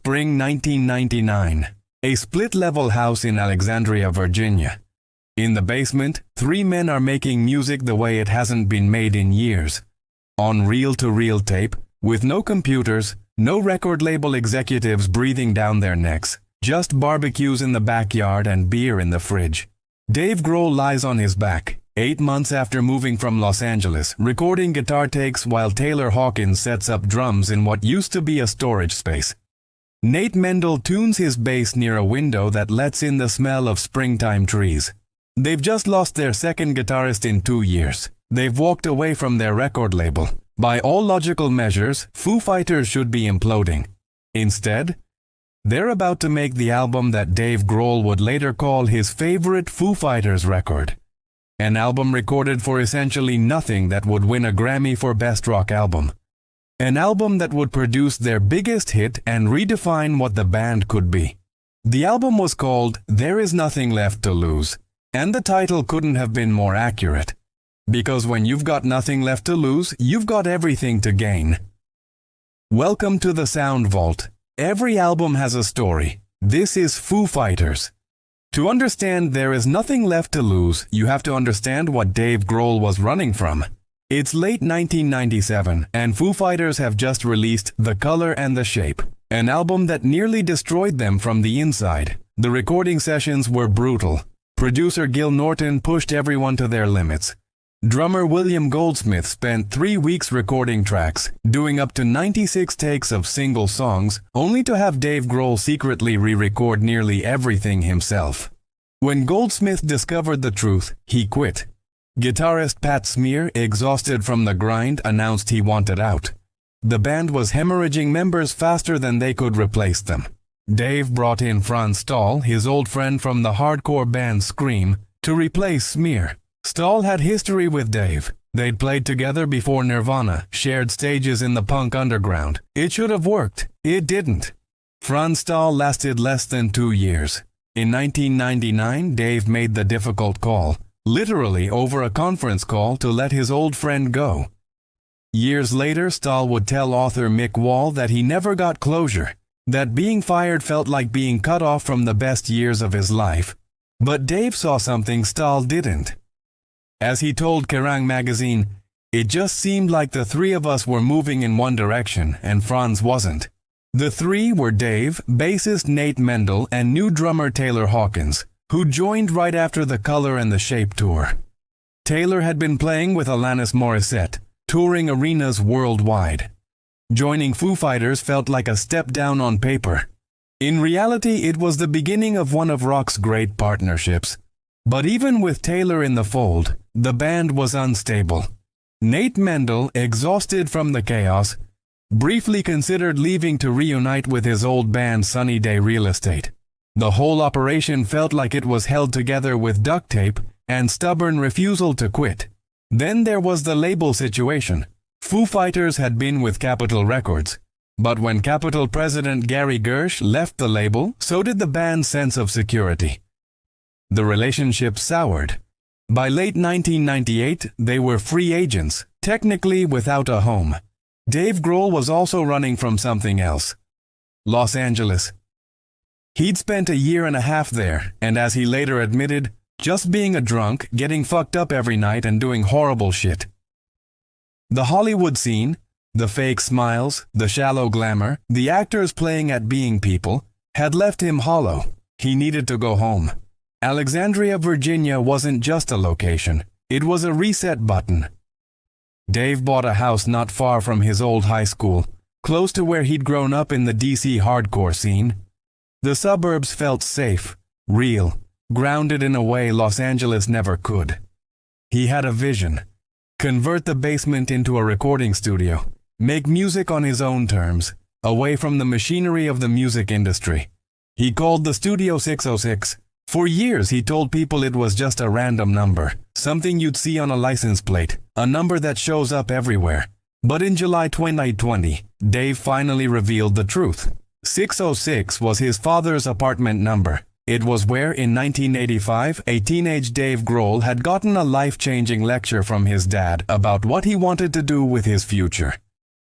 Spring 1999. A split-level house in Alexandria, Virginia. In the basement, three men are making music the way it hasn't been made in years. On reel-to-reel tape, with no computers, no record label executives breathing down their necks, just barbecues in the backyard and beer in the fridge. Dave Grohl lies on his back, 8 months after moving from Los Angeles, recording guitar takes while Taylor Hawkins sets up drums in what used to be a storage space. Nate Mendel tunes his bass near a window that lets in the smell of springtime trees. They've just lost their second guitarist in 2 years. They've walked away from their record label. By all logical measures, Foo Fighters should be imploding. Instead, they're about to make the album that Dave Grohl would later call his favorite Foo Fighters record. An album recorded for essentially nothing that would win a Grammy for Best Rock Album. An album that would produce their biggest hit and redefine what the band could be. The album was called There Is Nothing Left to Lose, and the title couldn't have been more accurate. Because when you've got nothing left to lose, you've got everything to gain. Welcome to the Sound Vault. Every album has a story. This is Foo Fighters. To understand There Is Nothing Left to Lose, you have to understand what Dave Grohl was running from. It's late 1997, and Foo Fighters have just released The Color and the Shape, an album that nearly destroyed them from the inside. The recording sessions were brutal. Producer Gil Norton pushed everyone to their limits. Drummer William Goldsmith spent 3 weeks recording tracks, doing up to 96 takes of single songs, only to have Dave Grohl secretly re-record nearly everything himself. When Goldsmith discovered the truth, he quit. Guitarist Pat Smear, exhausted from the grind, announced he wanted out. The band was hemorrhaging members faster than they could replace them. Dave brought in Franz Stahl, his old friend from the hardcore band Scream, to replace Smear. Stahl had history with Dave. They'd played together before Nirvana, shared stages in the punk underground. It should have worked. It didn't. Franz Stahl lasted less than 2 years. In 1999, Dave made the difficult call, literally over a conference call, to let his old friend go. Years later, Stahl would tell author Mick Wall that he never got closure, that being fired felt like being cut off from the best years of his life. But Dave saw something Stahl didn't. As he told Kerrang magazine, "It just seemed like the three of us were moving in one direction and Franz wasn't." The three were Dave, bassist Nate Mendel, and new drummer Taylor Hawkins, who joined right after the Color and the Shape tour. Taylor had been playing with Alanis Morissette, touring arenas worldwide. Joining Foo Fighters felt like a step down on paper. In reality, it was the beginning of one of rock's great partnerships. But even with Taylor in the fold, the band was unstable. Nate Mendel, exhausted from the chaos, briefly considered leaving to reunite with his old band Sunny Day Real Estate. The whole operation felt like it was held together with duct tape and stubborn refusal to quit. Then there was the label situation. Foo Fighters had been with Capitol Records, but when Capitol president Gary Gersh left the label, so did the band's sense of security. The relationship soured. By late 1998, they were free agents, technically without a home. Dave Grohl was also running from something else. Los Angeles. He'd spent a year and a half there, and as he later admitted, just being a drunk, getting fucked up every night and doing horrible shit. The Hollywood scene, the fake smiles, the shallow glamour, the actors playing at being people, had left him hollow. He needed to go home. Alexandria, Virginia wasn't just a location. It was a reset button. Dave bought a house not far from his old high school, close to where he'd grown up in the DC hardcore scene. The suburbs felt safe, real, grounded in a way Los Angeles never could. He had a vision. Convert the basement into a recording studio. Make music on his own terms, away from the machinery of the music industry. He called the studio 606. For years he told people it was just a random number, something you'd see on a license plate, a number that shows up everywhere. But in July 2020, Dave finally revealed the truth. 606 was his father's apartment number. It was where, in 1985, a teenage Dave Grohl had gotten a life-changing lecture from his dad about what he wanted to do with his future.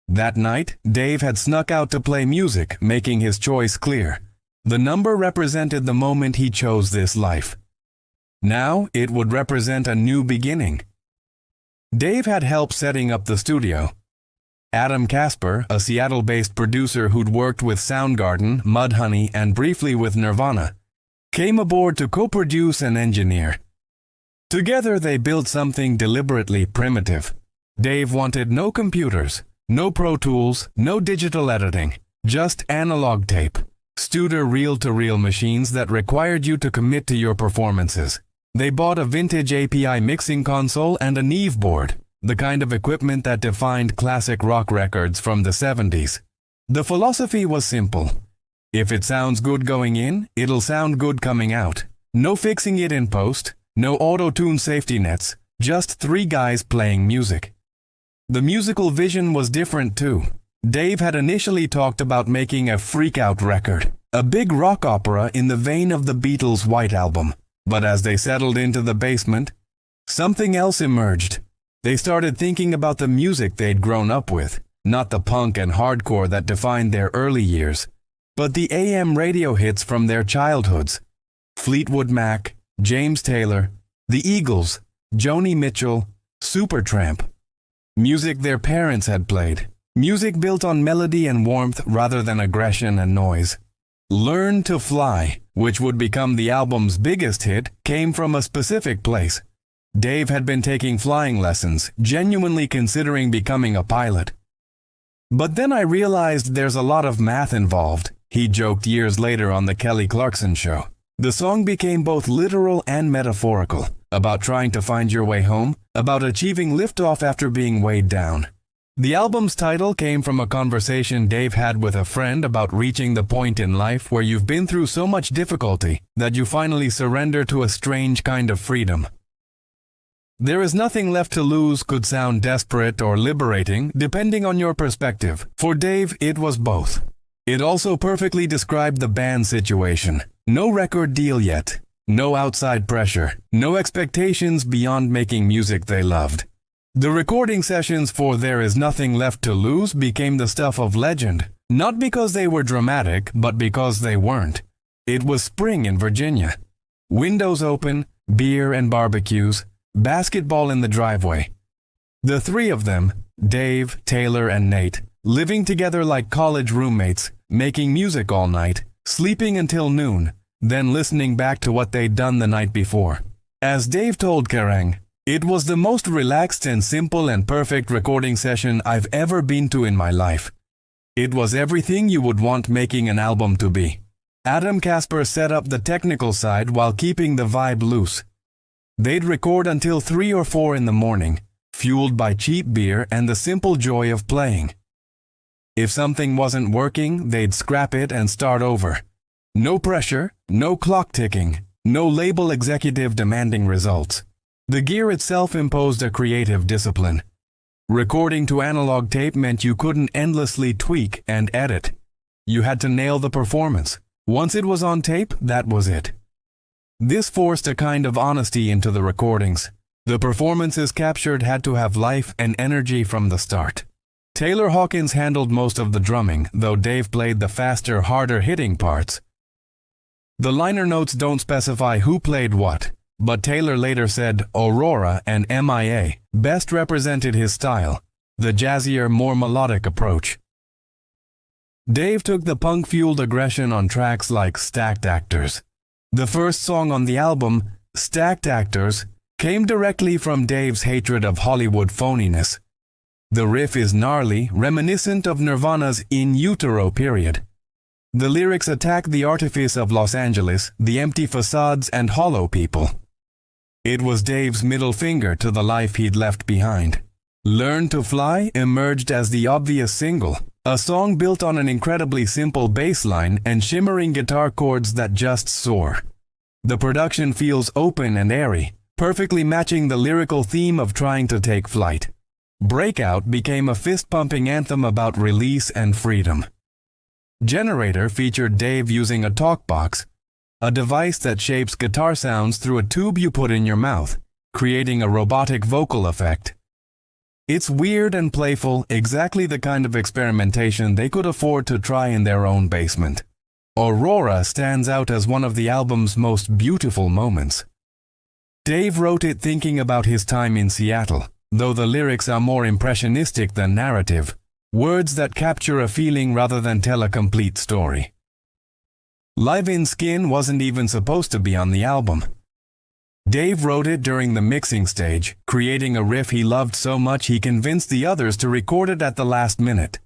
That night, Dave had snuck out to play music, making his choice clear. The number represented the moment he chose this life. Now, it would represent a new beginning. Dave had help setting up the studio. Adam Casper, a Seattle-based producer who'd worked with Soundgarden, Mudhoney, and briefly with Nirvana, came aboard to co-produce and engineer. Together they built something deliberately primitive. Dave wanted no computers, no Pro Tools, no digital editing, just analog tape, Studer reel-to-reel machines that required you to commit to your performances. They bought a vintage API mixing console and a Neve board, the kind of equipment that defined classic rock records from the 70s. The philosophy was simple. If it sounds good going in, it'll sound good coming out. No fixing it in post, no auto-tune safety nets, just three guys playing music. The musical vision was different too. Dave had initially talked about making a freak-out record, a big rock opera in the vein of the Beatles' White Album. But as they settled into the basement, something else emerged. They started thinking about the music they'd grown up with, not the punk and hardcore that defined their early years, but the AM radio hits from their childhoods. Fleetwood Mac, James Taylor, the Eagles, Joni Mitchell, Supertramp. Music their parents had played. Music built on melody and warmth rather than aggression and noise. Learn to Fly, which would become the album's biggest hit, came from a specific place. Dave had been taking flying lessons, genuinely considering becoming a pilot. But then I realized there's a lot of math involved, he joked years later on the Kelly Clarkson Show. The song became both literal and metaphorical, about trying to find your way home, about achieving liftoff after being weighed down. The album's title came from a conversation Dave had with a friend about reaching the point in life where you've been through so much difficulty that you finally surrender to a strange kind of freedom. There is nothing left to lose could sound desperate or liberating, depending on your perspective. For Dave, it was both. It also perfectly described the band situation. No record deal yet, no outside pressure, no expectations beyond making music they loved. The recording sessions for There Is Nothing Left to Lose became the stuff of legend, not because they were dramatic, but because they weren't. It was spring in Virginia. Windows open, beer and barbecues, basketball in the driveway. The three of them, Dave, Taylor, and Nate, living together like college roommates, making music all night, sleeping until noon, then listening back to what they'd done the night before. As Dave told Kerrang, "It was the most relaxed and simple and perfect recording session I've ever been to in my life. It was everything you would want making an album to be." Adam Casper set up the technical side while keeping the vibe loose. They'd record until 3 or 4 in the morning, fueled by cheap beer and the simple joy of playing. If something wasn't working, they'd scrap it and start over. No pressure, no clock ticking, no label executive demanding results. The gear itself imposed a creative discipline. Recording to analog tape meant you couldn't endlessly tweak and edit. You had to nail the performance. Once it was on tape, that was it. This forced a kind of honesty into the recordings. The performances captured had to have life and energy from the start. Taylor Hawkins handled most of the drumming, though Dave played the faster, harder-hitting parts. The liner notes don't specify who played what, but Taylor later said Aurora and MIA best represented his style, the jazzier, more melodic approach. Dave took the punk-fueled aggression on tracks like Stacked Actors. The first song on the album, Stacked Actors, came directly from Dave's hatred of Hollywood phoniness. The riff is gnarly, reminiscent of Nirvana's In Utero period. The lyrics attack the artifice of Los Angeles, the empty facades and hollow people. It was Dave's middle finger to the life he'd left behind. Learn to Fly emerged as the obvious single, a song built on an incredibly simple bass line and shimmering guitar chords that just soar. The production feels open and airy, perfectly matching the lyrical theme of trying to take flight. Breakout became a fist-pumping anthem about release and freedom. Generator featured Dave using a talkbox, a device that shapes guitar sounds through a tube you put in your mouth, creating a robotic vocal effect. It's weird and playful, exactly the kind of experimentation they could afford to try in their own basement. Aurora stands out as one of the album's most beautiful moments. Dave wrote it thinking about his time in Seattle, though the lyrics are more impressionistic than narrative, words that capture a feeling rather than tell a complete story. Live in Skin wasn't even supposed to be on the album. Dave wrote it during the mixing stage, creating a riff he loved so much he convinced the others to record it at the last minute.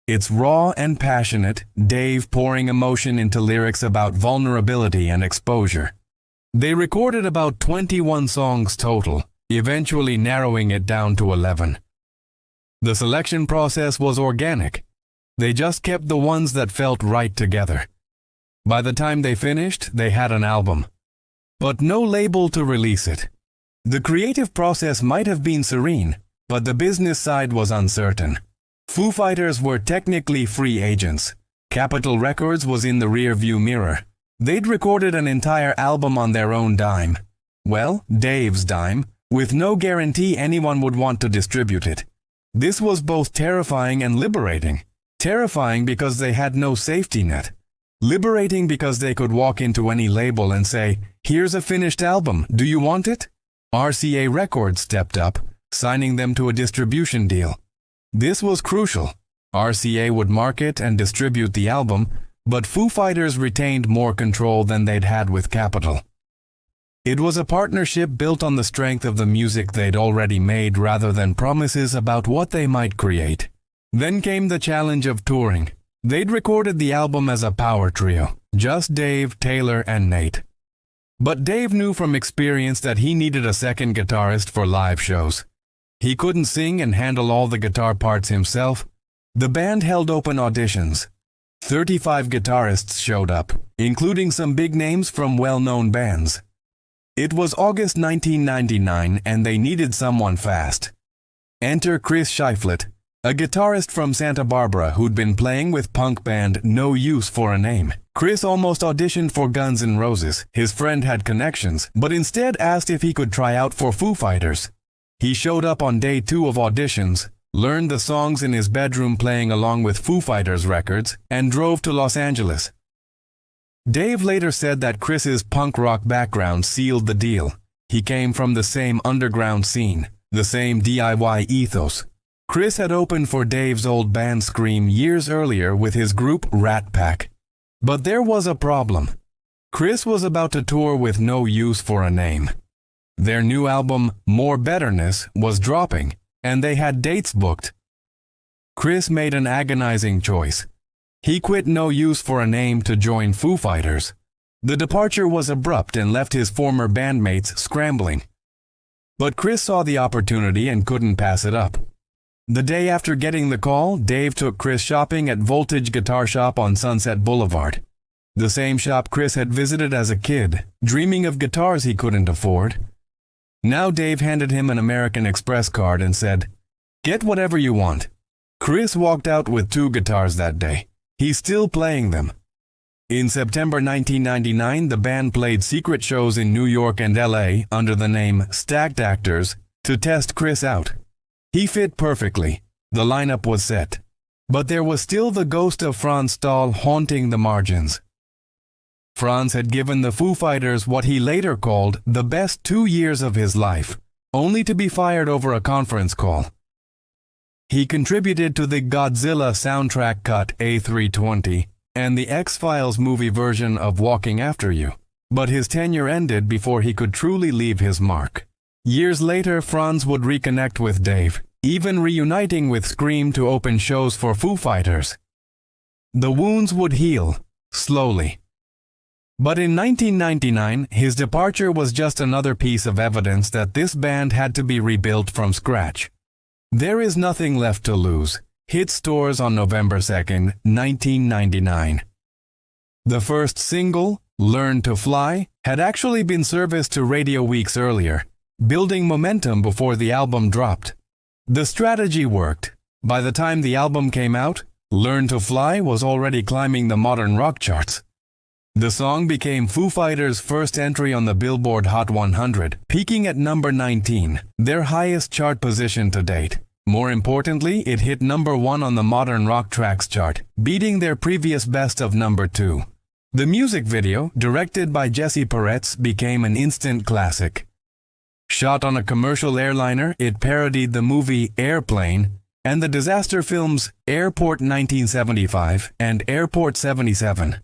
It's raw and passionate, Dave pouring emotion into lyrics about vulnerability and exposure. They recorded about 21 songs total, eventually narrowing it down to 11. The selection process was organic. They just kept the ones that felt right together. By the time they finished, they had an album. But no label to release it. The creative process might have been serene, but the business side was uncertain. Foo Fighters were technically free agents. Capitol Records was in the rear-view mirror. They'd recorded an entire album on their own dime. Well, Dave's dime, with no guarantee anyone would want to distribute it. This was both terrifying and liberating. Terrifying because they had no safety net. Liberating because they could walk into any label and say, "Here's a finished album, do you want it?" RCA Records stepped up, signing them to a distribution deal. This was crucial. RCA would market and distribute the album, but Foo Fighters retained more control than they'd had with Capitol. It was a partnership built on the strength of the music they'd already made rather than promises about what they might create. Then came the challenge of touring. They'd recorded the album as a power trio, just Dave, Taylor, and Nate. But Dave knew from experience that he needed a second guitarist for live shows. He couldn't sing and handle all the guitar parts himself. The band held open auditions. 35 guitarists showed up, including some big names from well-known bands. It was August 1999 and they needed someone fast. Enter Chris Shiflett, a guitarist from Santa Barbara who'd been playing with punk band No Use for a Name. Chris almost auditioned for Guns N' Roses. His friend had connections, but instead asked if he could try out for Foo Fighters. He showed up on day 2 of auditions, learned the songs in his bedroom playing along with Foo Fighters records, and drove to Los Angeles. Dave later said that Chris's punk rock background sealed the deal. He came from the same underground scene, the same DIY ethos. Chris had opened for Dave's old band Scream years earlier with his group Rat Pack. But there was a problem. Chris was about to tour with No Use for a Name. Their new album, More Betterness, was dropping, and they had dates booked. Chris made an agonizing choice. He quit No Use for a Name to join Foo Fighters. The departure was abrupt and left his former bandmates scrambling. But Chris saw the opportunity and couldn't pass it up. The day after getting the call, Dave took Chris shopping at Voltage Guitar Shop on Sunset Boulevard. The same shop Chris had visited as a kid, dreaming of guitars he couldn't afford. Now Dave handed him an American Express card and said, "Get whatever you want." Chris walked out with 2 guitars that day. He's still playing them. In September 1999, the band played secret shows in New York and LA under the name Stacked Actors to test Chris out. He fit perfectly. The lineup was set. But there was still the ghost of Franz Stahl haunting the margins. Franz had given the Foo Fighters what he later called the best 2 years of his life, only to be fired over a conference call. He contributed to the Godzilla soundtrack cut A320 and the X-Files movie version of Walking After You, but his tenure ended before he could truly leave his mark. Years later, Franz would reconnect with Dave, even reuniting with Scream to open shows for Foo Fighters. The wounds would heal, slowly. But in 1999, his departure was just another piece of evidence that this band had to be rebuilt from scratch. There Is Nothing Left to Lose hit stores on November 2nd, 1999. The first single, Learn to Fly, had actually been serviced to radio weeks earlier, building momentum before the album dropped. The strategy worked. By the time the album came out, Learn to Fly was already climbing the modern rock charts. The song became Foo Fighters' first entry on the Billboard Hot 100, peaking at number 19, their highest chart position to date. More importantly, it hit number 1 on the Modern Rock Tracks chart, beating their previous best of number 2. The music video, directed by Jesse Peretz, became an instant classic. Shot on a commercial airliner, it parodied the movie Airplane and the disaster films Airport 1975 and Airport 77.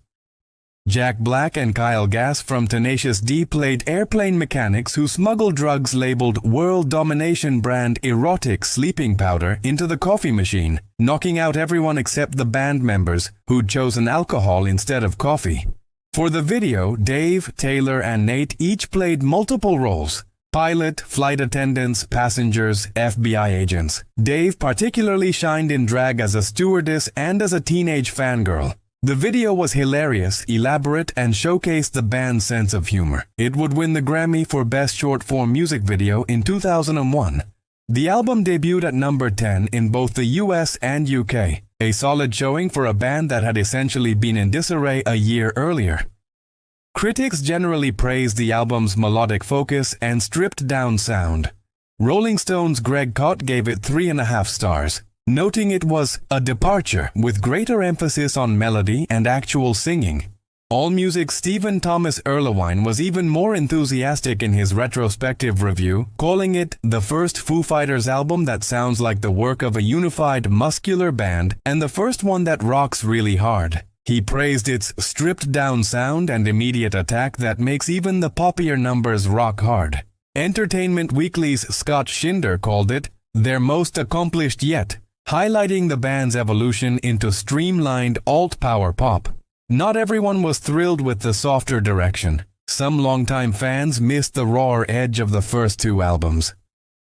Jack Black and Kyle Gass from Tenacious D played airplane mechanics who smuggled drugs labeled World Domination brand erotic sleeping powder into the coffee machine, knocking out everyone except the band members who'd chosen alcohol instead of coffee. For the video, Dave, Taylor, and Nate each played multiple roles: pilot, flight attendants, passengers, FBI agents. Dave particularly shined in drag as a stewardess and as a teenage fangirl. The video was hilarious, elaborate, and showcased the band's sense of humor. It would win the Grammy for Best Short-Form Music Video in 2001. The album debuted at number 10 in both the US and UK, a solid showing for a band that had essentially been in disarray a year earlier. Critics generally praised the album's melodic focus and stripped-down sound. Rolling Stone's Greg Kot gave it 3.5 stars, noting it was a departure with greater emphasis on melody and actual singing. AllMusic's Stephen Thomas Erlewine was even more enthusiastic in his retrospective review, calling it the first Foo Fighters album that sounds like the work of a unified, muscular band and the first one that rocks really hard. He praised its stripped-down sound and immediate attack that makes even the poppier numbers rock hard. Entertainment Weekly's Scott Schinder called it their most accomplished yet, highlighting the band's evolution into streamlined alt-power pop. Not everyone was thrilled with the softer direction. Some longtime fans missed the rawer edge of the first 2 albums.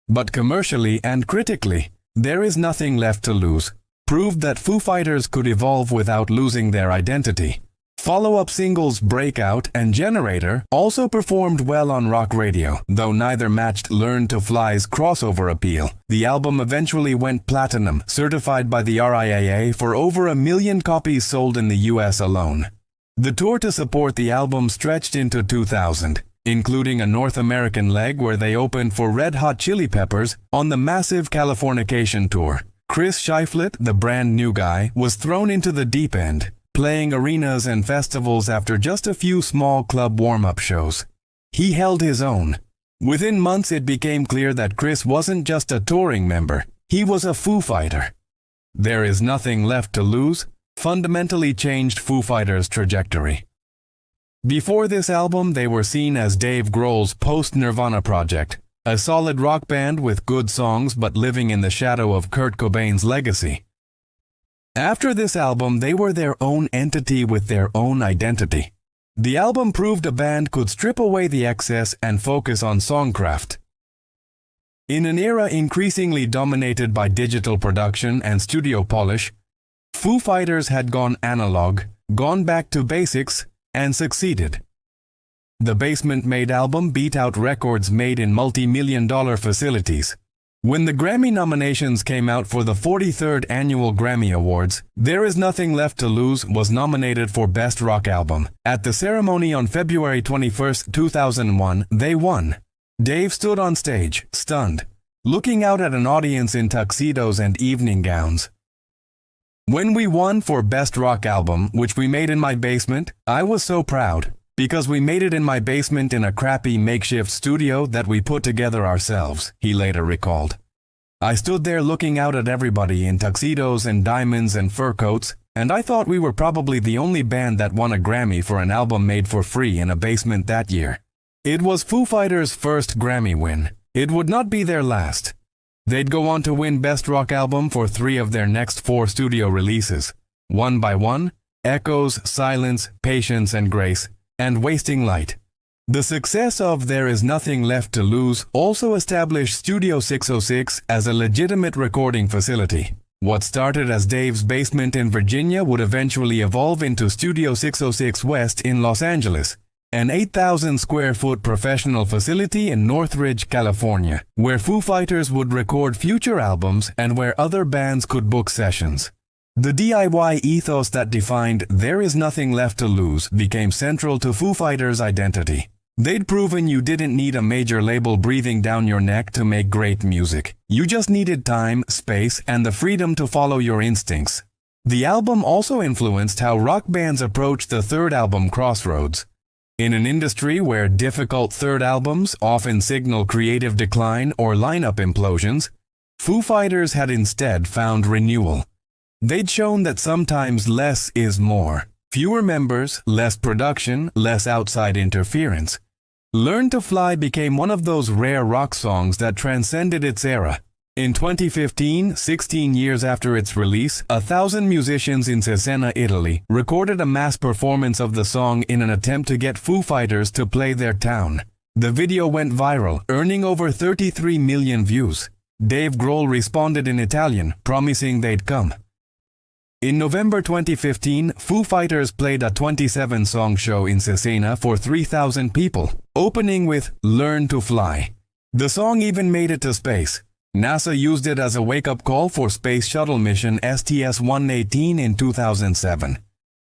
But commercially and critically, There Is Nothing Left to Lose proved that Foo Fighters could evolve without losing their identity. Follow-up singles Breakout and Generator also performed well on rock radio, though neither matched Learn to Fly's crossover appeal. The album eventually went platinum, certified by the RIAA for over 1 million copies sold in the US alone. The tour to support the album stretched into 2000, including a North American leg where they opened for Red Hot Chili Peppers on the massive Californication tour. Chris Shiflett, the brand new guy, was thrown into the deep end, playing arenas and festivals after just a few small club warm-up shows. He held his own. Within months it became clear that Chris wasn't just a touring member, he was a Foo Fighter. There Is Nothing Left to Lose fundamentally changed Foo Fighters' trajectory. Before this album, they were seen as Dave Grohl's post-Nirvana project, a solid rock band with good songs but living in the shadow of Kurt Cobain's legacy. After this album, they were their own entity with their own identity. The album proved a band could strip away the excess and focus on songcraft. In an era increasingly dominated by digital production and studio polish, Foo Fighters had gone analog, gone back to basics, and succeeded. The Basement-made album beat out records made in multi-million-dollar facilities. When the Grammy nominations came out for the 43rd Annual Grammy Awards, There Is Nothing Left to Lose was nominated for Best Rock Album. At the ceremony on February 21, 2001, they won. Dave stood on stage, stunned, looking out at an audience in tuxedos and evening gowns. When we won for Best Rock Album, which we made in my basement, I was so proud. Because we made it in my basement in a crappy makeshift studio that we put together ourselves, he later recalled. I stood there looking out at everybody in tuxedos and diamonds and fur coats, and I thought we were probably the only band that won a Grammy for an album made for free in a basement that year. It was Foo Fighters' first Grammy win. It would not be their last. They'd go on to win Best Rock Album for 3 of their next 4 studio releases, One by One, Echoes, Silence, Patience and Grace, and Wasting Light. The success of There Is Nothing Left to Lose also established Studio 606 as a legitimate recording facility. What started as Dave's basement in Virginia would eventually evolve into Studio 606 West in Los Angeles, an 8,000-square-foot professional facility in Northridge, California, where Foo Fighters would record future albums and where other bands could book sessions. The DIY ethos that defined "there is nothing left to lose" became central to Foo Fighters' identity. They'd proven you didn't need a major label breathing down your neck to make great music. You just needed time, space, and the freedom to follow your instincts. The album also influenced how rock bands approached the third album, Crossroads. In an industry where difficult third albums often signal creative decline or lineup implosions, Foo Fighters had instead found renewal. They'd shown that sometimes less is more. Fewer members, less production, less outside interference. Learn to Fly became one of those rare rock songs that transcended its era. In 2015, 16 years after its release, 1,000 musicians in Cesena, Italy, recorded a mass performance of the song in an attempt to get Foo Fighters to play their town. The video went viral, earning over 33 million views. Dave Grohl responded in Italian, promising they'd come. In November 2015, Foo Fighters played a 27-song show in Cesena for 3,000 people, opening with "Learn to Fly." The song even made it to space. NASA used it as a wake-up call for Space Shuttle mission STS-118 in 2007.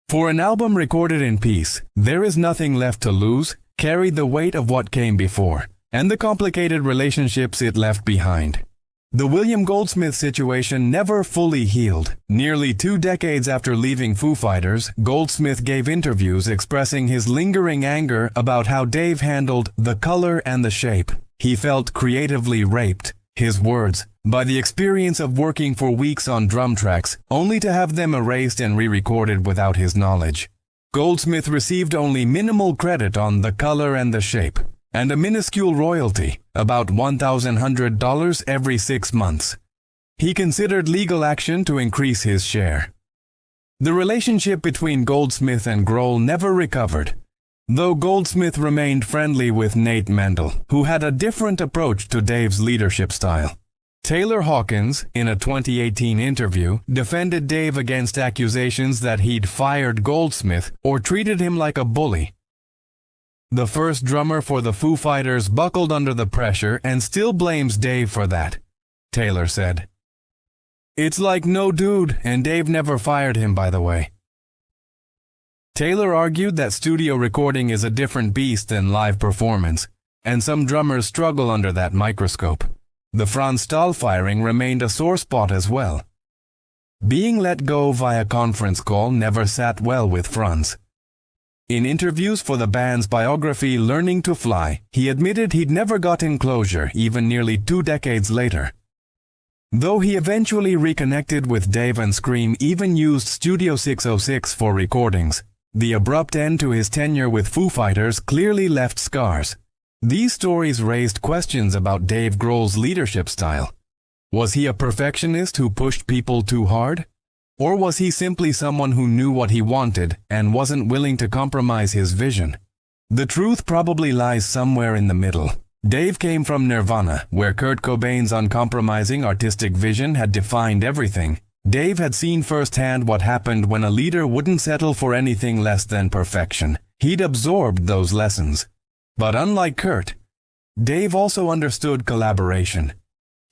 For an album recorded in peace, "There Is Nothing Left to Lose" carried the weight of what came before, and the complicated relationships it left behind. The William Goldsmith situation never fully healed. Nearly 2 decades after leaving Foo Fighters, Goldsmith gave interviews expressing his lingering anger about how Dave handled "the color and the shape." He felt creatively raped, his words, by the experience of working for weeks on drum tracks, only to have them erased and re-recorded without his knowledge. Goldsmith received only minimal credit on "The Color and the Shape," and a minuscule royalty, about $1,100 every 6 months. He considered legal action to increase his share. The relationship between Goldsmith and Grohl never recovered, though Goldsmith remained friendly with Nate Mendel, who had a different approach to Dave's leadership style. Taylor Hawkins, in a 2018 interview, defended Dave against accusations that he'd fired Goldsmith or treated him like a bully. The first drummer for the Foo Fighters buckled under the pressure and still blames Dave for that, Taylor said. "It's like no dude, and Dave never fired him, by the way." Taylor argued that studio recording is a different beast than live performance, and some drummers struggle under that microscope. The Franz Stahl firing remained a sore spot as well. Being let go via conference call never sat well with Franz. In interviews for the band's biography Learning to Fly, he admitted he'd never gotten closure even nearly 2 decades later. Though he eventually reconnected with Dave and Scream even used Studio 606 for recordings, the abrupt end to his tenure with Foo Fighters clearly left scars. These stories raised questions about Dave Grohl's leadership style. Was he a perfectionist who pushed people too hard? Or was he simply someone who knew what he wanted and wasn't willing to compromise his vision? The truth probably lies somewhere in the middle. Dave came from Nirvana, where Kurt Cobain's uncompromising artistic vision had defined everything. Dave had seen firsthand what happened when a leader wouldn't settle for anything less than perfection. He'd absorbed those lessons. But unlike Kurt, Dave also understood collaboration.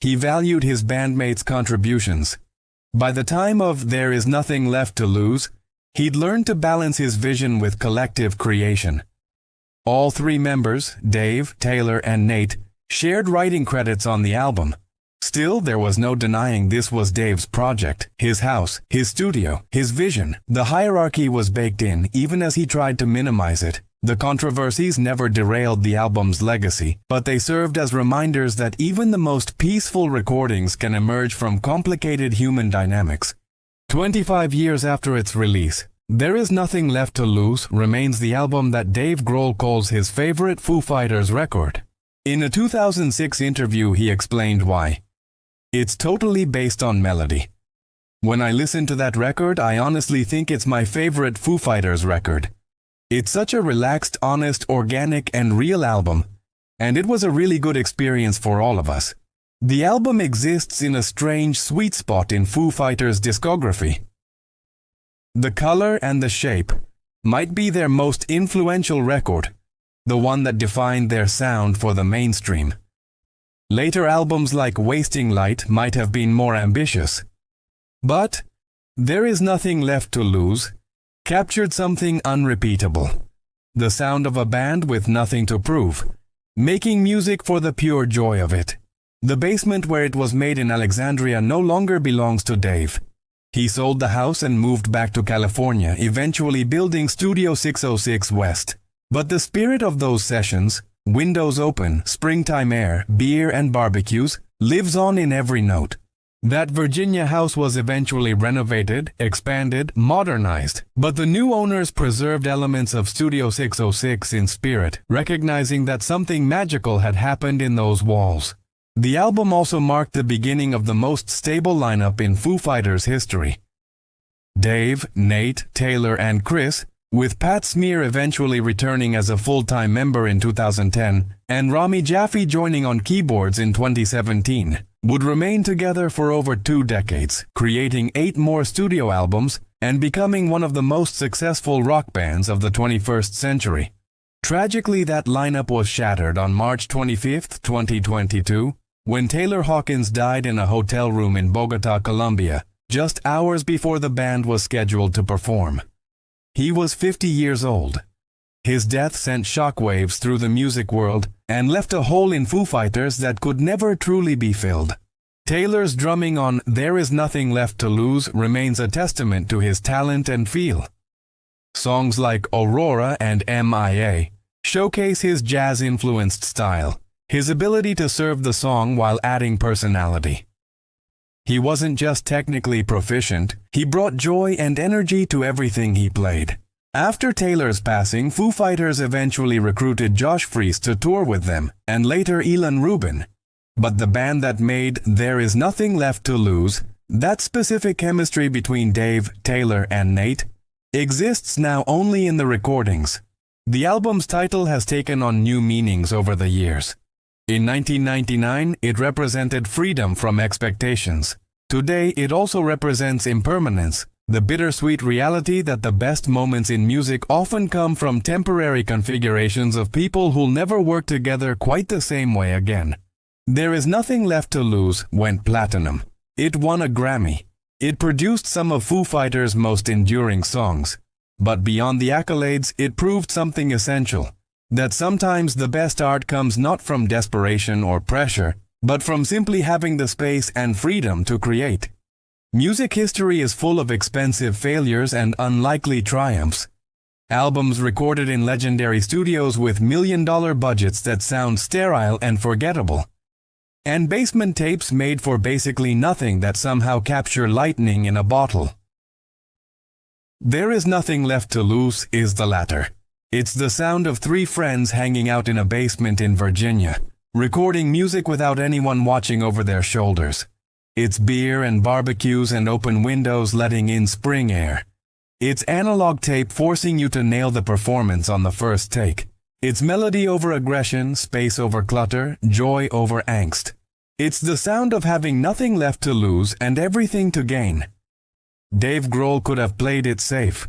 He valued his bandmates' contributions. By the time of There Is Nothing Left to Lose, he'd learned to balance his vision with collective creation. All 3 members, Dave, Taylor, and Nate, shared writing credits on the album. Still, there was no denying this was Dave's project, his house, his studio, his vision. The hierarchy was baked in, even as he tried to minimize it. The controversies never derailed the album's legacy, but they served as reminders that even the most peaceful recordings can emerge from complicated human dynamics. 25 years after its release, There Is Nothing Left to Lose remains the album that Dave Grohl calls his favorite Foo Fighters record. In a 2006 interview, he explained why. "It's totally based on melody. When I listen to that record, I honestly think it's my favorite Foo Fighters record. It's such a relaxed, honest, organic, and real album, and it was a really good experience for all of us." The album exists in a strange sweet spot in Foo Fighters' discography. The Color and the Shape might be their most influential record, the one that defined their sound for the mainstream. Later albums like Wasting Light might have been more ambitious. But There Is Nothing Left to Lose captured something unrepeatable. The sound of a band with nothing to prove, making music for the pure joy of it. The basement where it was made in Alexandria no longer belongs to Dave. He sold the house and moved back to California, eventually building Studio 606 West. But the spirit of those sessions, windows open, springtime air, beer and barbecues, lives on in every note. That Virginia house was eventually renovated, expanded, modernized, but the new owners preserved elements of Studio 606 in spirit, recognizing that something magical had happened in those walls. The album also marked the beginning of the most stable lineup in Foo Fighters history. Dave, Nate, Taylor, and Chris, with Pat Smear eventually returning as a full-time member in 2010, and Rami Jaffee joining on keyboards in 2017, would remain together for over 2 decades, creating 8 more studio albums and becoming one of the most successful rock bands of the 21st century. Tragically, that lineup was shattered on March 25, 2022, when Taylor Hawkins died in a hotel room in Bogota, Colombia, just hours before the band was scheduled to perform. He was 50 years old. His death sent shockwaves through the music world and left a hole in Foo Fighters that could never truly be filled. Taylor's drumming on There Is Nothing Left to Lose remains a testament to his talent and feel. Songs like Aurora and MIA showcase his jazz-influenced style, his ability to serve the song while adding personality. He wasn't just technically proficient, he brought joy and energy to everything he played. After Taylor's passing, Foo Fighters eventually recruited Josh Freese to tour with them, and later Ilan Rubin. But the band that made There Is Nothing Left to Lose, that specific chemistry between Dave, Taylor, and Nate, exists now only in the recordings. The album's title has taken on new meanings over the years. In 1999, it represented freedom from expectations. Today, it also represents impermanence, the bittersweet reality that the best moments in music often come from temporary configurations of people who'll never work together quite the same way again. There Is Nothing Left to Lose went platinum. It won a Grammy. It produced some of Foo Fighters' most enduring songs. But beyond the accolades, it proved something essential. That sometimes the best art comes not from desperation or pressure, but from simply having the space and freedom to create. Music history is full of expensive failures and unlikely triumphs. Albums recorded in legendary studios with million-dollar budgets that sound sterile and forgettable. And basement tapes made for basically nothing that somehow capture lightning in a bottle. There Is Nothing Left to Lose is the latter. It's the sound of 3 friends hanging out in a basement in Virginia, recording music without anyone watching over their shoulders. It's beer and barbecues and open windows letting in spring air. It's analog tape forcing you to nail the performance on the first take. It's melody over aggression, space over clutter, joy over angst. It's the sound of having nothing left to lose and everything to gain. Dave Grohl could have played it safe.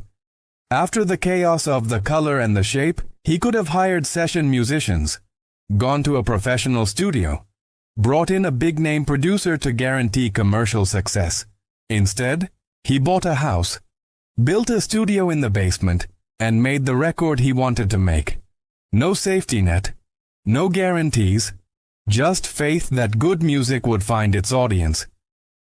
After the chaos of The Color and the Shape, he could have hired session musicians, gone to a professional studio, brought in a big-name producer to guarantee commercial success. Instead, he bought a house, built a studio in the basement, and made the record he wanted to make. No safety net, no guarantees, just faith that good music would find its audience.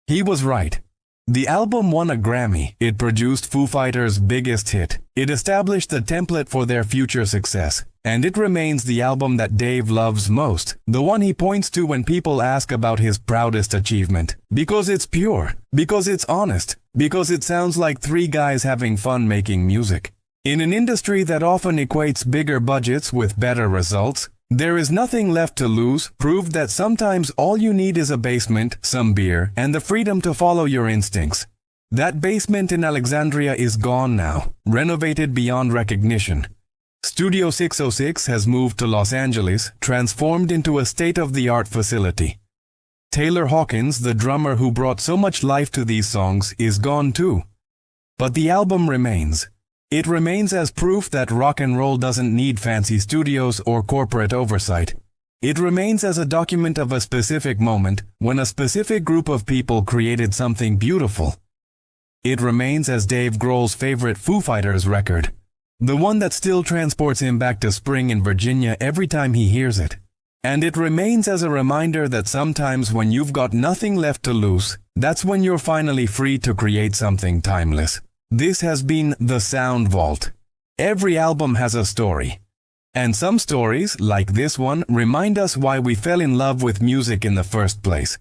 He was right. The album won a Grammy. It produced Foo Fighters' biggest hit. It established the template for their future success. And it remains the album that Dave loves most, the one he points to when people ask about his proudest achievement. Because it's pure, because it's honest, because it sounds like 3 guys having fun making music. In an industry that often equates bigger budgets with better results, There Is Nothing Left to Lose proved that sometimes all you need is a basement, some beer, and the freedom to follow your instincts. That basement in Alexandria is gone now, renovated beyond recognition. Studio 606 has moved to Los Angeles, transformed into a state-of-the-art facility. Taylor Hawkins, the drummer who brought so much life to these songs, is gone too. But the album remains. It remains as proof that rock and roll doesn't need fancy studios or corporate oversight. It remains as a document of a specific moment when a specific group of people created something beautiful. It remains as Dave Grohl's favorite Foo Fighters record, the one that still transports him back to spring in Virginia every time he hears it. And it remains as a reminder that sometimes when you've got nothing left to lose, that's when you're finally free to create something timeless. This has been The Sound Vault. Every album has a story. And some stories, like this one, remind us why we fell in love with music in the first place.